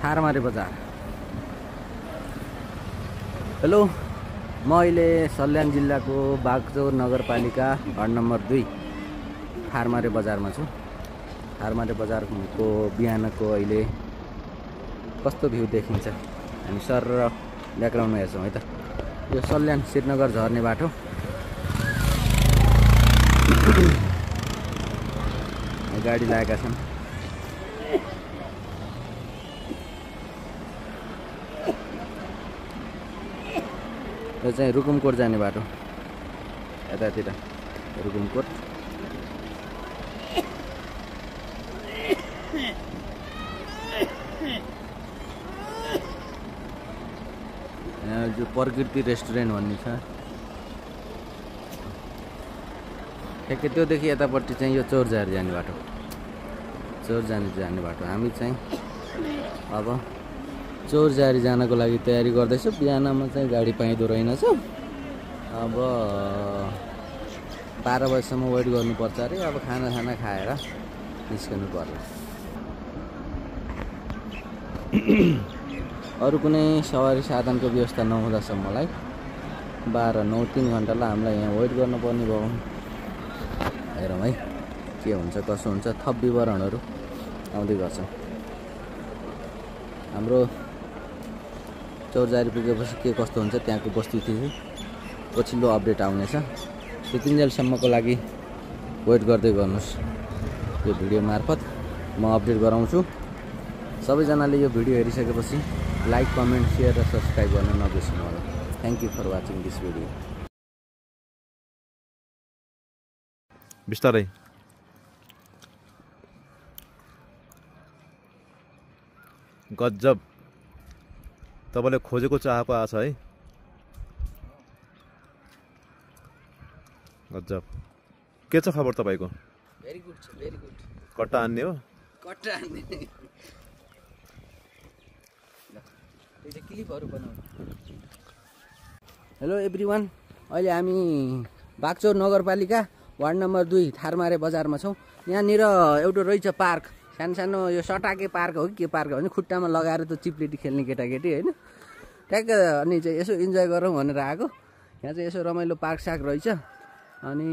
थारमारे बजार। हेलो, म अहिले सल्यान जिल्लाको बागचौर नगरपालिका वार्ड नम्बर 2 थारमारे बजारमा छु। थारमारे बजारको बिहानको अहिले कस्तो भ्यू देखिन्छ हामी सर र ब्याकग्राउन्डमा हेर्छौँ है त। यो सल्यान श्रीनगर झर्ने बाटो। गाडी लागेका छन्। यो चाहिँ रुकुमकोट जाने बाटो, यतातिर रुकुमकोट। यहाँ जो प्रकृति रेस्टुरेन्ट भन्ने छ, ठ्याक्कै त्योदेखि यतापट्टि चाहिँ यो चौरझारी जाने बाटो, चौरझारी जाने बाटो। हामी चाहिँ अब चौरझारी जानको लागि तयारी गर्दैछु। बिहानमा चाहिँ गाडी पाइँदो रहेनछ। अब 12 बजीसम्म वेट गर्नुपर्छ अरे। अब खाना खाएर निस्कनु पर्ला। अरू कुनै सवारी साधनको व्यवस्था नहुँदासम्मलाई 12-9 3 घन्टालाई हामीलाई यहाँ वेट गर्नुपर्ने भयो। हेरौँ है के हुन्छ कसो हुन्छ। थप विवरणहरू आउँदै गर्छ। हाम्रो चौरझारी पुगेपछि के कस्तो हुन्छ त्यहाँको वस्तुस्थिति पछिल्लो अपडेट आउनेछ। त्यतिन्जेलसम्मको लागि वेट गर्दै गर्नुहोस्। यो भिडियो मार्फत म अपडेट गराउँछु। सबैजनाले यो भिडियो हेरिसकेपछि लाइक, कमेन्ट, सेयर र सब्सक्राइब गर्न नबिर्सनु होला। Thank you for watching this video. बिस्तारै गजब तपाईँले खोजेको चाहको आछ है। गजब। के छ खबर तपाईँको? भेरी गुड छ, भेरी गुड। कट्टा आन्ने हो? कट्टा आन्ने। त्यो चाहिँ क्लिपहरू बनाउनु। हेलो एभ्रिवान, अहिले हामी बागचौर नगरपालिका वार्ड नम्बर 2 थारमारे बजारमा छौँ। यहाँनिर एउटा रहेछ पार्क, सानो यो सटाके पार्क हो कि के पार्क हो भने खुट्टामा लगाएर त चिप्लेटी खेल्ने केटाकेटी होइन। ट्याक्क अनि चाहिँ यसो इन्जोय गरौँ भनेर आएको। यहाँ चाहिँ यसो रमाइलो पार्क साक रहेछ। अनि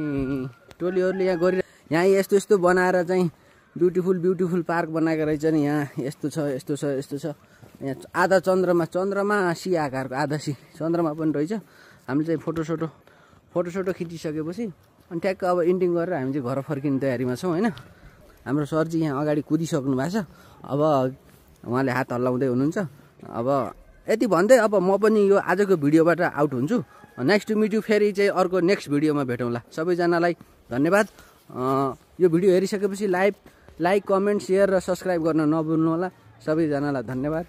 टोलीहरूले यहाँ यहाँ यस्तो बनाएर चाहिँ ब्युटिफुल पार्क बनाएको रहेछ नि। यहाँ यस्तो छ। यहाँ आधा चन्द्रमा सी आकारको आधा सी चन्द्रमा पनि रहेछ। हामीले चाहिँ फोटोसोटो खिचिसकेपछि अनि ठ्याक्क अब इन्डिङ गरेर हामी चाहिँ घर फर्किने तयारीमा छौँ होइन। हाम्रो सरजी यहाँ अगाडि कुदिसक्नु भएको छ। अब उहाँले हात हल्लाउँदै हुनुहुन्छ। अब यति भन्दै अब म पनि यो आजको भिडियोबाट आउट हुन्छु। नेक्स्ट टु मिट यु, फेरि चाहिँ अर्को नेक्स्ट भिडियोमा भेटौँला। सबैजनालाई धन्यवाद। यो भिडियो हेरिसकेपछि लाइक, कमेन्ट, सेयर र सब्सक्राइब गर्न नभुल्नु होला। सबैजनालाई धन्यवाद।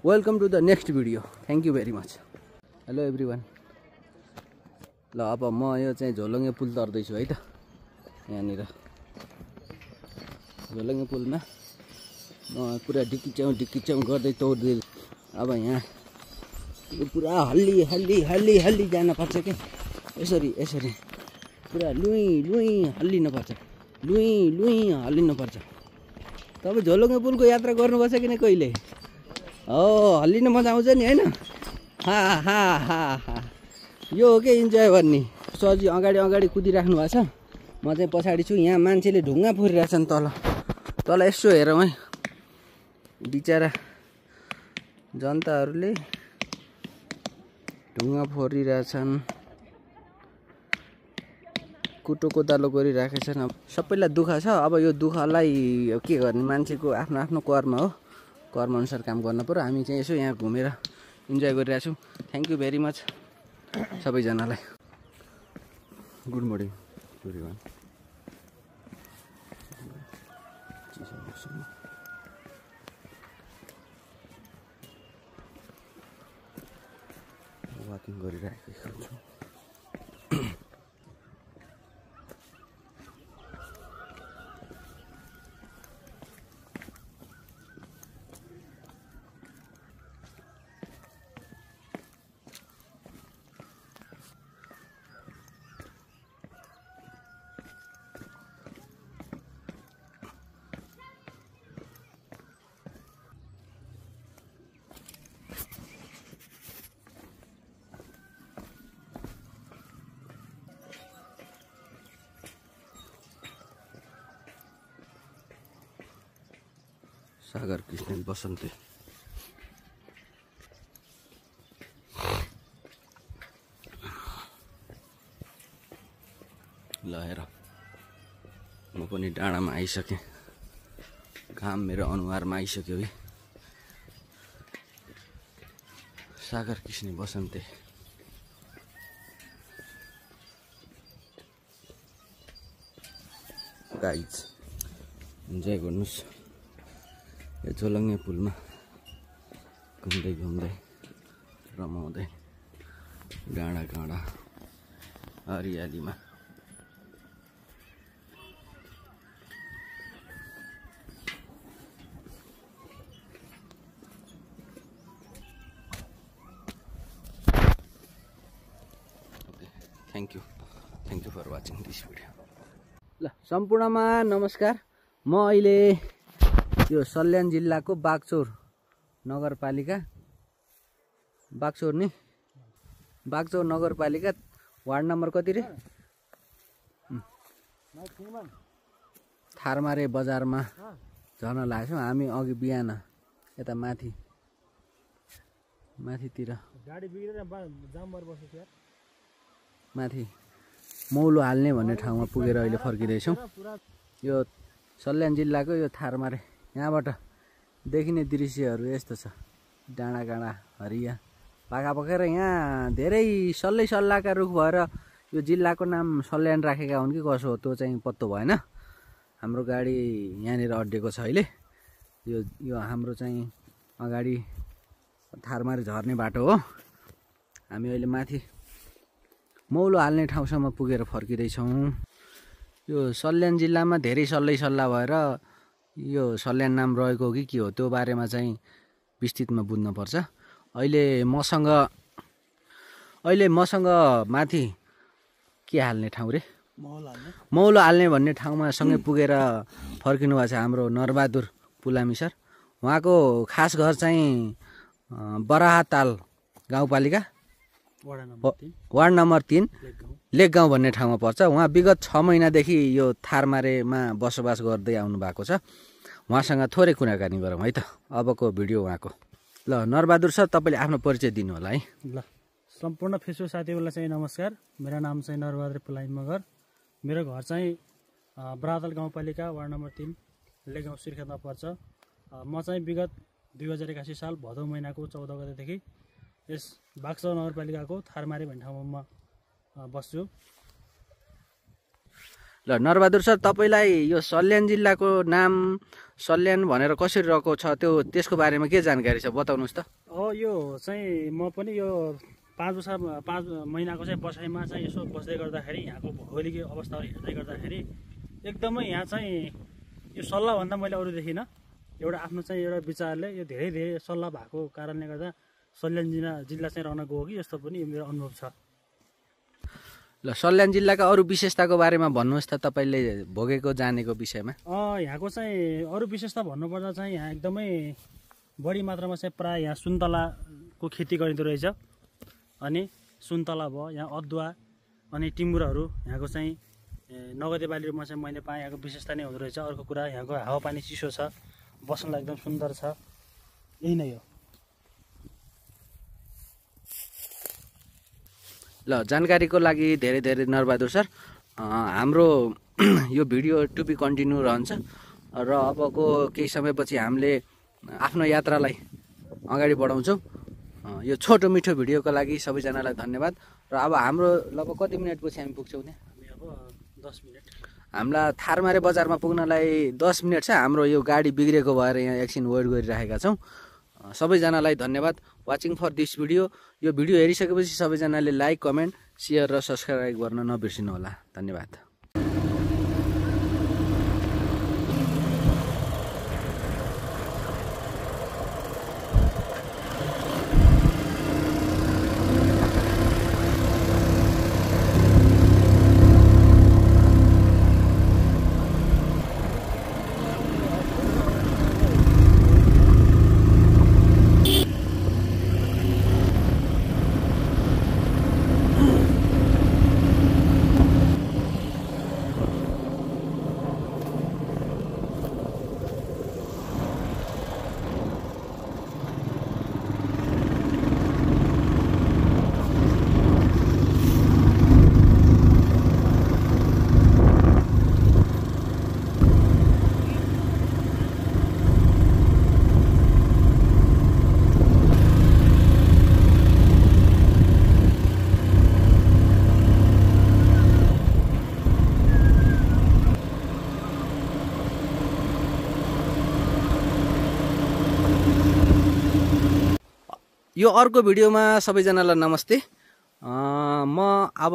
Welcome to the next video. Thank you very much. Hello everyone, ल अब म यो चाहिँ झोलुङ्गे पुल तर्दैछु है त। यहाँनिर झोलुङ्गे पुलमा म पुरा डिक्किच्याउँ गर्दै तौर्दै। अब यहाँ पुरा हल्ली जानुपर्छ कि यसरी पुरा लुई हल्लिनुपर्छ। तपाईँ झोलुङ्गे पुलको यात्रा गर्नुपर्छ कि नै कहिले? हो, हल्लिन मजा आउँछ नि होइन। हा यो हो कि इन्जोय गर्ने। सरजी अगाडि कुदिराख्नु भएको छ। म चाहिँ पछाडि छु। यहाँ मान्छेले ढुङ्गा फोरिरहेछन् तल यसो हेरौँ है। बिचरा जनताहरूले ढुङ्गा फोरिरहेछन्, कुटो कोदालो गरिराखेछन्। अब सबैलाई दुःख छ। अब यो दुःखलाई के गर्ने, मान्छेको आफ्नो कर्म हो। कर्मअनुसार काम गर्न पर्यो। हामी चाहिँ यसो यहाँ घुमेर इन्जोय गरिरहेछौँ। थ्याङ्क यू भेरी मच सबैजनालाई। Good morning everyone. वाकिङ गरिरहेको छु। सागर कृष्ण बसन्ते ल हेर म पनि डाँडामा आइसकेँ घाम मेरो अनुहारमा आइसक्यो है सागर कृष्ण बसन्ते गाइज इन्जोय गर्नुहोस् यो झोलङ्गे पुलमा घुम्दै घुम्दै रमाउँदै डाँडा काँडा हरियालीमा thank you for watching this video. ल सम्पूर्णमा नमस्कार। म अहिले यो सल्यान जिल्लाको बागचौर नगरपालिका बागचौर नगरपालिका वार्ड नम्बर कति रे थारमारे बजारमा झर्न लाग्छौँ हामी। अघि बिहान यता माथितिर गाडी बिग्रेर जाम भएर बसेको थियो माथि मौलो हाल्ने भन्ने ठाउँमा पुगेर अहिले फर्किँदैछौँ। यो सल्यान जिल्लाको यो थारमारे यहाँबाट देखिने दृश्यहरू यस्तो छ। डाँडा काँडा हरिया पाखापाखै र यहाँ धेरै सल्लाहका रुख भएर यो जिल्लाको नाम सल्यान राखेका हुन् कि कसो हो त्यो चाहिँ पत्तो भएन। हाम्रो गाडी यहाँनिर अड्डेको छ अहिले। यो हाम्रो चाहिँ अगाडि थारमारे झर्ने बाटो हो। हामी अहिले माथि मौलो हाल्ने ठाउँसम्म पुगेर फर्किँदैछौँ। यो सल्यान जिल्लामा धेरै सल्लाह भएर यो सल्यान नाम रहेको हो कि के हो त्यो बारेमा चाहिँ विस्तृतमा बुझ्नुपर्छ। अहिले मसँग माथि के हाल्ने ठाउँ रे मौलो हाल्ने भन्ने ठाउँमा सँगै पुगेर फर्किनु भएको छ हाम्रो नरबहादुर पुलामी सर। उहाँको खास घर चाहिँ बराहताल गाउँपालिका वार्ड नम्बर 3 लेकगाउँ भन्ने ठाउँमा पर्छ। उहाँ विगत 6 महिनादेखि यो थारमारेमा बसोबास गर्दै आउनु भएको छ। उहाँसँग थोरै कुराकानी गरौँ है त अबको भिडियो उहाँको। ल नरबहादुर सर तपाईँले आफ्नो परिचय दिनु होला है। ल सम्पूर्ण फेसबुक साथीहरूलाई चाहिँ नमस्कार। मेरो नाम चाहिँ नरबहादुर पुलामी मगर। मेरो घर चाहिँ बराहताल गाउँपालिका वार्ड नम्बर 3 लेकगाउँ सिर्खेतमा पर्छ। म चाहिँ विगत 2081 साल भदौ महिनाको 14 गतेदेखि यस बागचौर नगरपालिकाको थारमारे भन्ने ठाउँमा म बस्छु। ल नरबहादुर सर तपाईँलाई यो सल्यान जिल्लाको नाम सल्यान भनेर कसरी रहेको छ त्यसको बारेमा के जानकारी छ बताउनुहोस् त। यो चाहिँ म पनि यो 5 महिनाको चाहिँ बसाइमा चाहिँ यसो बस्दै गर्दाखेरि यहाँको भौगोलिक अवस्थाहरू हेर्दै गर्दाखेरि एकदमै यहाँ चाहिँ यो सल्लाहभन्दा मैले अरू देखिनँ। एउटा आफ्नो चाहिँ एउटा विचारले यो धेरै सल्लाह भएको कारणले गर्दा सल्यान जिल्ला चाहिँ रहन गयो कि यस्तो पनि मेरो अनुभव छ। ल सल्यान जिल्लाका अरू विशेषताको बारेमा भन्नुहोस् त तपाईँले भोगेको जानेको विषयमा। यहाँको चाहिँ अरू विशेषता भन्नुपर्दा चाहिँ यहाँ एकदमै बढी मात्रामा चाहिँ प्रायः यहाँ सुन्तलाको खेती गरिँदो रहेछ। अनि सुन्तला भयो यहाँ अदुवा अनि टिमुराहरू यहाँको चाहिँ नगदे बाली रूपमा चाहिँ मैले पाएँ। यहाँको विशेषता नै हुँदो रहेछ। अर्को कुरा यहाँको हावापानी चिसो छ, बस्नलाई एकदम सुन्दर छ। यही नै हो। ल जानकारीको लागि धेरै नरबहादुर सर। हाम्रो यो भिडियो टु बी कन्टिन्यू रहन्छ र अबको केही समयपछि हामीले आफ्नो यात्रालाई अगाडि बढाउँछौँ। यो छोटो मिठो भिडियोको लागि सबैजनालाई धन्यवाद। र अब हाम्रो लगभग कति मिनटपछि हामी पुग्छौँ त्यहाँ? हामी अब 10 मिनट। हामीलाई थारमारे बजारमा पुग्नलाई 10 मिनट छ। हाम्रो यो गाडी बिग्रेको भएर यहाँ एकछिन वेट गरिरहेका छौँ। सबैजनालाई धन्यवाद वाचिङ फर दिस भिडियो। यो भिडियो हेरिसकेपछि सबैजनाले लाइक, कमेन्ट, सेयर र सब्सक्राइब गर्न नबिर्सिनु होला। धन्यवाद। यो अर्को भिडियोमा सबैजनालाई नमस्ते। म अब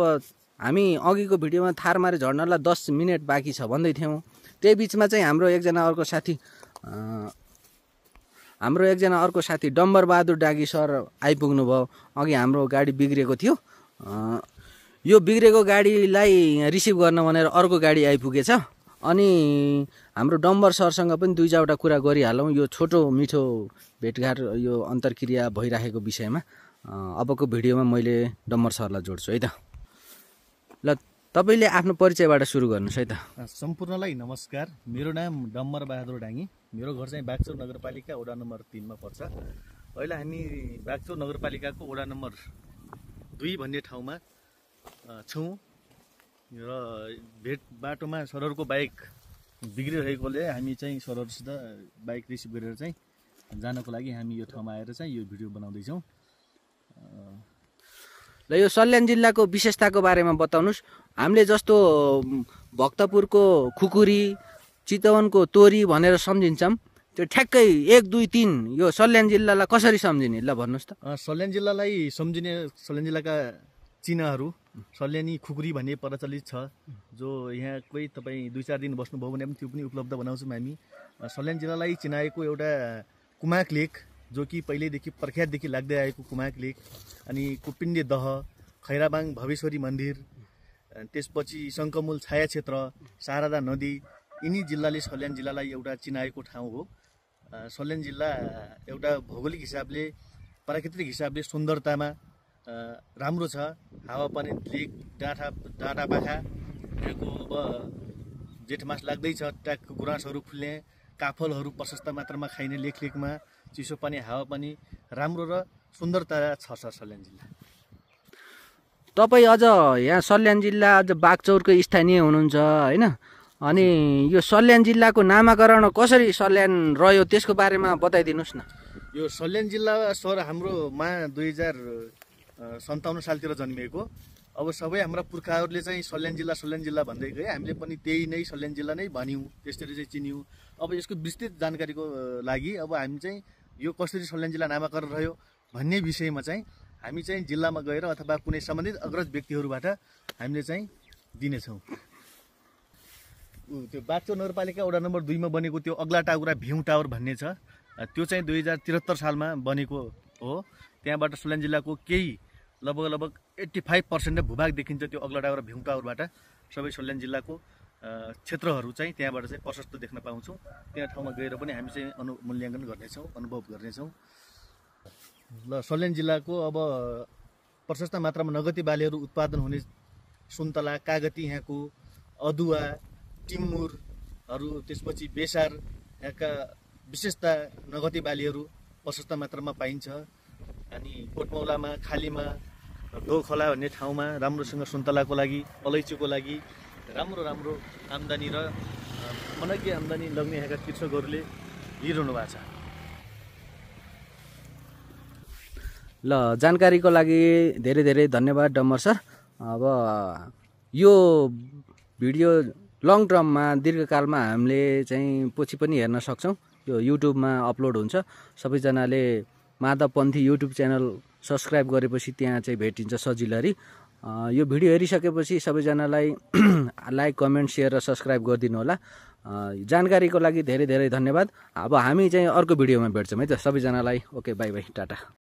हामी अघिको भिडियोमा थारमारे झर्नलाई 10 मिनेट बाँकी छ भन्दै थियौँ। त्यही बिचमा चाहिँ हाम्रो एकजना अर्को साथी डम्बर बहादुर डागी सर आइपुग्नु भयो। अघि हाम्रो गाडी बिग्रेको थियो, यो बिग्रेको गाडीलाई रिसिभ गर्न भनेर अर्को गाडी आइपुगेछ। अनि हाम्रो डम्बर सरसँग पनि 2-4वटा कुरा गरिहालौँ यो छोटो मिठो भेटघाट, यो अन्तर्क्रिया भइराखेको विषयमा। अबको भिडियोमा मैले डम्बर सरलाई जोड्छु है त। ल तपाईले आफ्नो परिचयबाट सुरु गर्नुहोस् है त। सम्पूर्णलाई नमस्कार। मेरो नाम डम्बर बहादुर डाङ्गी। मेरो घर चाहिँ बागचौर नगरपालिका वडा नम्बर 3 मा पर्छ। अहिले हामी बागचौर नगरपालिकाको वडा नम्बर 2 भन्ने ठाउँमा छौँ र भेट बाटोमा सरहरूको बाइक बिग्रिरहेकोले हामी चाहिँ सरहरूसित बाइक रिसिभ गरेर चाहिँ जानको लागि हामी यो ठाउँमा आएर चाहिँ यो भिडियो बनाउँदैछौँ। ल यो सल्यान जिल्लाको विशेषताको बारेमा बताउनुहोस्। हामीले जस्तो भक्तपुरको खुकुरी, चितवनको तोरी भनेर सम्झिन्छौँ, त्यो ठ्याक्कै 1, 2, 3 यो सल्यान जिल्लालाई कसरी सम्झिने ल भन्नुहोस् त। सल्यान जिल्लालाई सम्झिने सल्यान जिल्लाका चिनाहरू सल्यानी खुकुरी भन्ने प्रचलित छ, जो यहाँ कोही तपाईँ 2-4 दिन बस्नुभयो भने पनि त्यो पनि उपलब्ध बनाउँछौँ हामी। सल्यान जिल्लालाई चिनाएको एउटा कुमाक लेक, जो कि पहिल्यैदेखि प्रख्यातदेखि लाग्दै आएको कुमाक लेक, अनि कुपिण्डे दह, खैराबाङ भवेश्वरी मन्दिर, त्यसपछि शङ्कमुल छाया क्षेत्र, शारदा नदी, यिनी जिल्लाले सल्यान जिल्लालाई एउटा चिनाएको ठाउँ हो। सल्यान जिल्ला एउटा भौगोलिक हिसाबले, प्राकृतिक हिसाबले सुन्दरतामा राम्रो छ। हावापानी, लेक, डाँडा पाखा यहाँको अब जेठ मास लाग्दैछ, ट्याकको गुराँसहरू फुल्ने, काफलहरू प्रशस्त मात्रामा खाइने लेकमा, चिसो पानी, हावापानी राम्रो र सुन्दरता छ सल्यान जिल्ला। तपाईँ अझ यहाँ सल्यान जिल्ला अझ बागचौरको स्थानीय हुनुहुन्छ होइन, अनि यो सल्यान जिल्लाको नामाकरण कसरी सल्यान रह्यो त्यसको बारेमा बताइदिनुहोस् न। यो सल्यान जिल्ला सर हाम्रो 2057 सालतिर जन्मिएको। अब सबै हाम्रा पुर्खाहरूले चाहिँ सल्यान जिल्ला भन्दै गए, हामीले पनि त्यही नै सल्यान जिल्ला नै भन्यौँ, त्यसरी चाहिँ चिन्यौँ। अब यसको विस्तृत जानकारीको लागि अब हामी चाहिँ यो कसरी सल्यान जिल्ला नामाकरण रह्यो भन्ने विषयमा चाहिँ हामी चाहिँ जिल्लामा गएर अथवा कुनै सम्बन्धित अग्रज व्यक्तिहरूबाट हामीले चाहिँ दिनेछौँ। त्यो बागचौर नगरपालिका वडा नम्बर 2 मा बनेको त्यो अग्ला टाउरा भ्यू टावर भन्ने छ, त्यो चाहिँ 2073 सालमा बनेको हो। त्यहाँबाट सल्यान जिल्लाको केही लगभग 85% भूभाग देखिन्छ त्यो अग्ला टाउरा भ्यू टावरबाट। सबै सल्यान जिल्लाको क्षेत्रहरू चाहिँ त्यहाँबाट चाहिँ प्रशस्त देख्न पाउँछौँ। त्यहाँ ठाउँमा गएर पनि हामी चाहिँ मूल्याङ्कन गर्नेछौँ, अनुभव गर्नेछौँ। ल सल्यान जिल्लाको अब प्रशस्त मात्रामा नगदी बालीहरू उत्पादन हुने सुन्तला, कागती, यहाँको अदुवा, टिमुरहरू, त्यसपछि बेसार, यहाँका विशेषता नगदी बालीहरू प्रशस्त मात्रामा पाइन्छ। अनि कोटमौलामा, खालीमा, दोखोला भन्ने ठाउँमा राम्रोसँग सुन्तलाको लागि, अलैँचीको लागि राम्रो आम्दानी र मनग्य आम्दानी लग्ने यहाँका कृषकहरूले लिइरहनु भएको छ। ल जानकारीको लागि धेरै धन्यवाद डम्बर सर। अब यो भिडियो लङ टर्ममा, दीर्घकालमा हामीले चाहिँ पछि पनि हेर्न सक्छौँ। यो युट्युबमा अपलोड हुन्छ। सबैजनाले माधवपन्थी युट्युब च्यानल सब्सक्राइब गरेपछि त्यहाँ चाहिँ भेटिन्छ सजिलरी। यो भिडियो हेरिसकेपछि सबैजनालाई लाइक, कमेन्ट, सेयर र सब्सक्राइब गरिदिनु होला। जानकारीको लागि धेरै धन्यवाद। अब हामी चाहिँ अर्को भिडियोमा भेट्छौँ है त सबैजनालाई। Okay, by by, Tata.